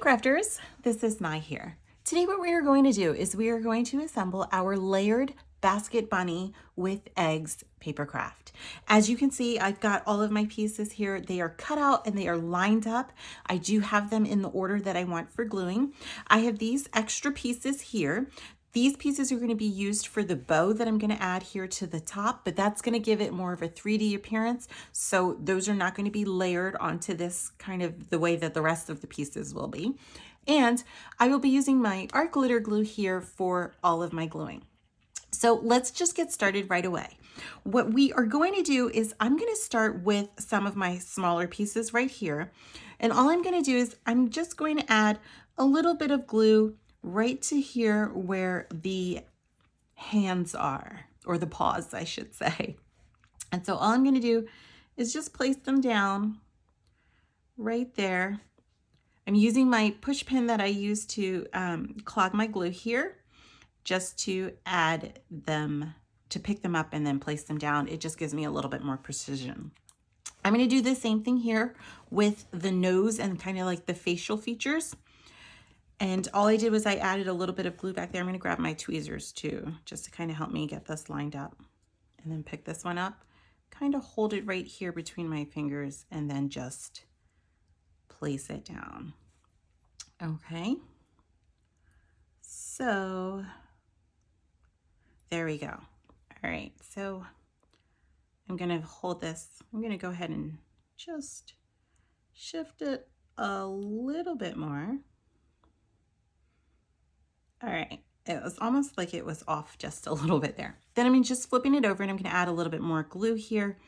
crafters, this is Mai here. Today what we are going to do is we are going to assemble our layered basket bunny with eggs paper craft. As you can see, I've got all of my pieces here. They are cut out and they are lined up. I do have them in the order that I want for gluing. I have these extra pieces here. These pieces are going to be used for the bow that I'm going to add here to the top, but that's going to give it more of a 3D appearance. So those are not going to be layered onto this kind of the way that the rest of the pieces will be. And I will be using my art glitter glue here for all of my gluing. So let's just get started right away. What we are going to do is I'm going to start with some of my smaller pieces right here. And all I'm going to do is I'm just going to add a little bit of glue right to here where the hands are, or the paws, I should say. And so all I'm going to do is just place them down right there. I'm using my push pin that I use to clog my glue here, just to add them, to pick them up and then place them down. It just gives me a little bit more precision. I'm going to do the same thing here with the nose and kind of like the facial features. And all I did was I added a little bit of glue back there. I'm going to grab my tweezers too, just to kind of help me get this lined up. And then pick this one up, kind of hold it right here between my fingers, and then just place it down. Okay. So there we go. All right. So I'm going to hold this. I'm going to go ahead and just shift it a little bit more. All right, it was almost like it was off just a little bit there. Then I'm just flipping it over and I'm going to add a little bit more glue here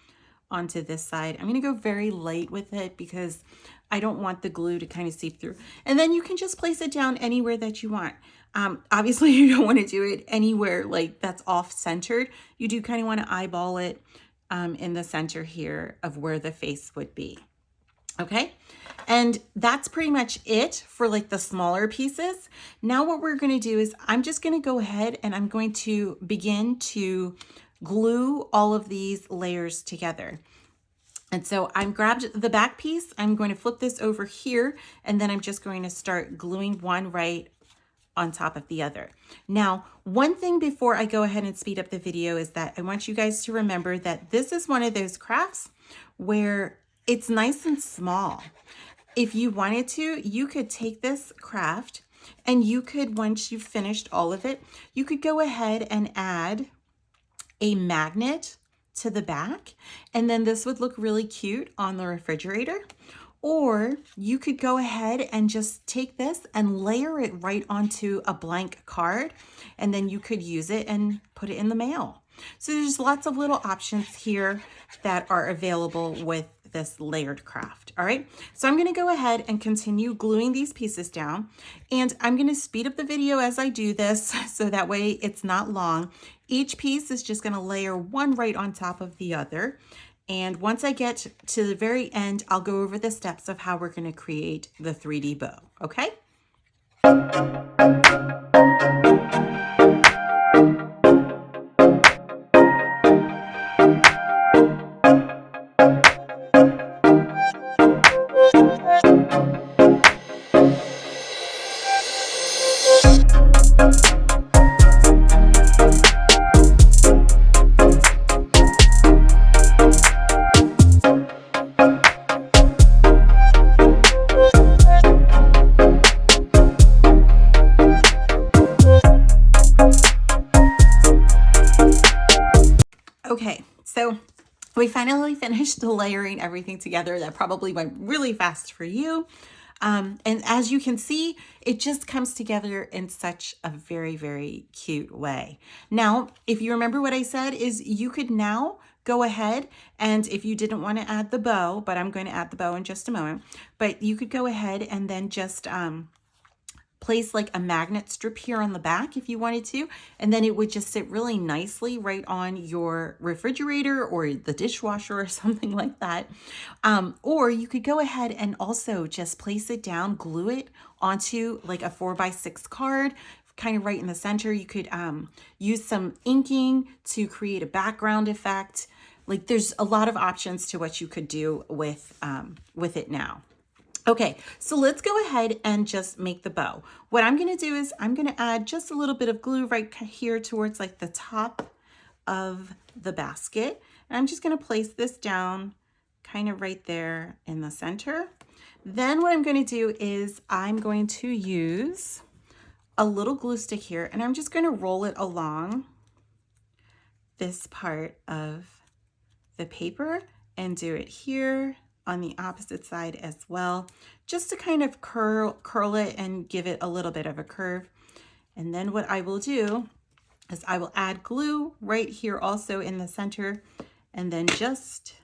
onto this side. I'm going to go very light with it because I don't want the glue to kind of seep through. And then you can just place it down anywhere that you want. Obviously, you don't want to do it anywhere like that's off-centered. You do kind of want to eyeball it in the center here of where the face would be. Okay, and that's pretty much it for like the smaller pieces. Now what we're going to do is I'm just going to go ahead and I'm going to begin to glue all of these layers together. And so I'm grabbed the back piece. I'm going to flip this over here, and then I'm just going to start gluing one right on top of the other. Now, one thing before I go ahead and speed up the video is that I want you guys to remember that this is one of those crafts where it's nice and small. If you wanted to, you could take this craft and you could, once you've finished all of it, you could go ahead and add a magnet to the back, and then this would look really cute on the refrigerator. Or you could go ahead and just take this and layer it right onto a blank card, and then you could use it and put it in the mail. So there's lots of little options here that are available with this layered craft. All right, so I'm going to go ahead and continue gluing these pieces down, and I'm going to speed up the video as I do this so that way it's not long. Each piece is just going to layer one right on top of the other, and once I get to the very end, I'll go over the steps of how we're going to create the 3D bow. Okay. Okay, so we finally finished the layering everything together. That probably went really fast for you. And as you can see, it just comes together in such a very, very cute way. Now, if you remember what I said is you could now go ahead, and if you didn't want to add the bow, but I'm going to add the bow in just a moment, but you could go ahead and then just place like a magnet strip here on the back if you wanted to, and then it would just sit really nicely right on your refrigerator or the dishwasher or something like that. Or you could go ahead and also just place it down, glue it onto like a 4x6 card, kind of right in the center. You could use some inking to create a background effect. Like there's a lot of options to what you could do with it now. Okay, so let's go ahead and just make the bow. What I'm gonna do is I'm gonna add just a little bit of glue right here towards like the top of the basket. And I'm just gonna place this down kind of right there in the center. Then what I'm gonna do is I'm going to use a little glue stick here and I'm just gonna roll it along this part of the paper and do it here on the opposite side as well, just to kind of curl it and give it a little bit of a curve. And then what I will do is I will add glue right here also in the center and then just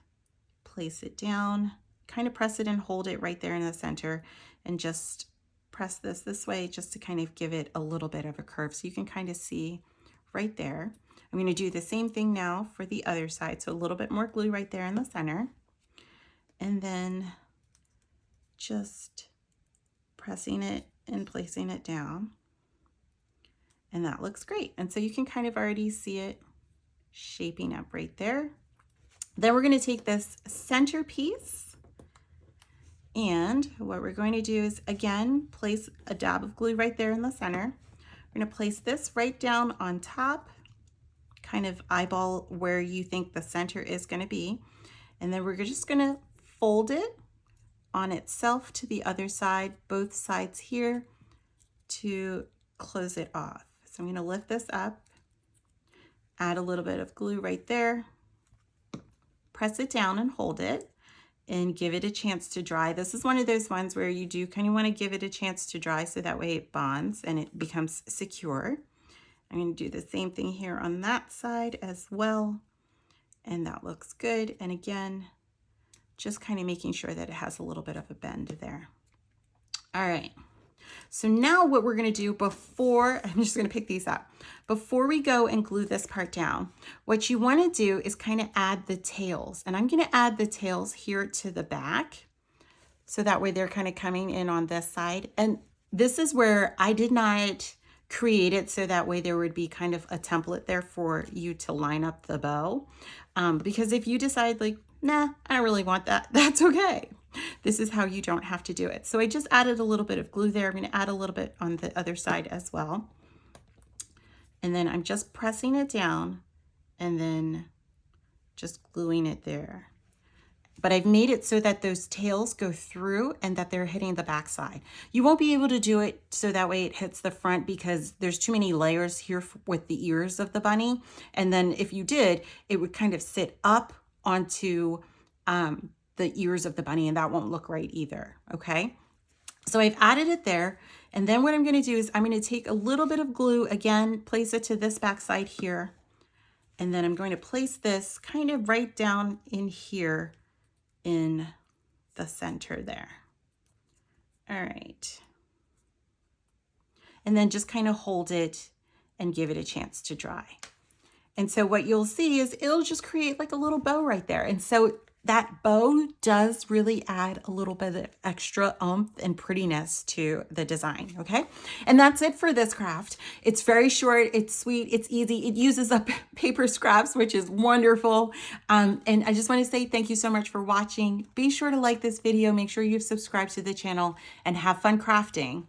place it down, kind of press it and hold it right there in the center and just press this way just to kind of give it a little bit of a curve. So you can kind of see right there. I'm going to do the same thing now for the other side. So a little bit more glue right there in the center. And then just pressing it and placing it down. And that looks great. And so you can kind of already see it shaping up right there. Then we're going to take this centerpiece. And what we're going to do is, again, place a dab of glue right there in the center. We're going to place this right down on top, kind of eyeball where you think the center is going to be. And then we're just going to fold it on itself to the other side, both sides here, to close it off. So I'm going to lift this up, add a little bit of glue right there, press it down and hold it, and give it a chance to dry. This is one of those ones where you do kind of want to give it a chance to dry so that way it bonds and it becomes secure. I'm going to do the same thing here on that side as well, and that looks good. And again, just kind of making sure that it has a little bit of a bend there. All right, so now what we're going to do before, I'm just going to pick these up, before we go and glue this part down, what you want to do is kind of add the tails. And I'm going to add the tails here to the back, so that way they're kind of coming in on this side. And this is where I did not create it so that way there would be kind of a template there for you to line up the bow. Because if you decide like, nah, I don't really want that, that's okay. This is how you don't have to do it. So I just added a little bit of glue there. I'm going to add a little bit on the other side as well. And then I'm just pressing it down and then just gluing it there. But I've made it so that those tails go through and that they're hitting the back side. You won't be able to do it so that way it hits the front because there's too many layers here with the ears of the bunny. And then if you did, it would kind of sit up onto the ears of the bunny, and that won't look right either, okay? So I've added it there, and then what I'm gonna do is I'm gonna take a little bit of glue, again, place it to this back side here, and then I'm going to place this kind of right down in here in the center there. All right. And then just kind of hold it and give it a chance to dry. And so what you'll see is it'll just create like a little bow right there. And so that bow does really add a little bit of extra oomph and prettiness to the design, okay? And that's it for this craft. It's very short, it's sweet, it's easy. It uses up paper scraps, which is wonderful. And I just want to say thank you so much for watching. Be sure to like this video, make sure you've subscribed to the channel, and have fun crafting.